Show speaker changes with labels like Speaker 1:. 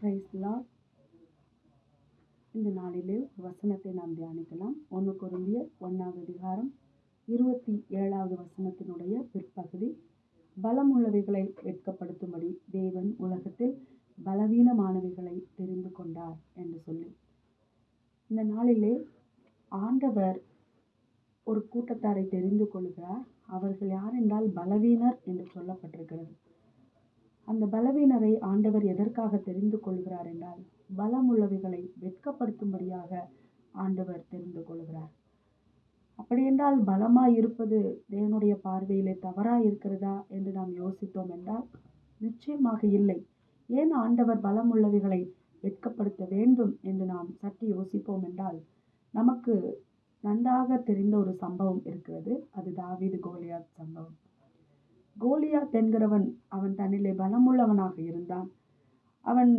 Speaker 1: Price Lord. இந்த நாளிலே ஒரு வசனத்தை நாம் தியானிக்கலாம். 1 கொரிந்தியர் 1ஆம் அதிகாரம் 27வது வசனத்தினுடைய பிற்பகுதி. பலமுள்ளவைகளை வெட்கப்படுத்தும்படி தேவன் உலகத்தில் பலவீனமானவைகளை தெரிந்து கொண்டார் என்று சொல்லி, இந்த நாளிலே ஆண்டவர் ஒரு கூட்டத்தாரை தெரிந்து கொள்கிறார். அவர்கள் யார் என்றால் பலவீனர் என்று சொல்லப்பட்டிருக்கிறது. அந்த பலவீனரை ஆண்டவர் எதற்காக தெரிந்து கொள்கிறார் என்றால், பலமுள்ளவைகளை வெட்கப்படுத்தும்படியாக ஆண்டவர் தெரிந்து கொள்கிறார். அப்படி என்றால் பலமாய் இருப்பது தேவனுடைய பார்வையிலே தவறாய் இருக்கிறதா என்று நாம் யோசித்தோம் என்றால் நிச்சயமாக இல்லை. ஏன் ஆண்டவர் பலமுள்ளவைகளை வெட்கப்படுத்த வேண்டும் என்று நாம் சற்று யோசிப்போம் என்றால், நமக்கு நன்றாக தெரிந்த ஒரு சம்பவம் இருக்கிறது. அது தாவீது கோலியாத் சம்பவம். கோலியாத் என்கிறவன் அவன் தன்னிலே பலமுள்ளவனாக இருந்தான். அவன்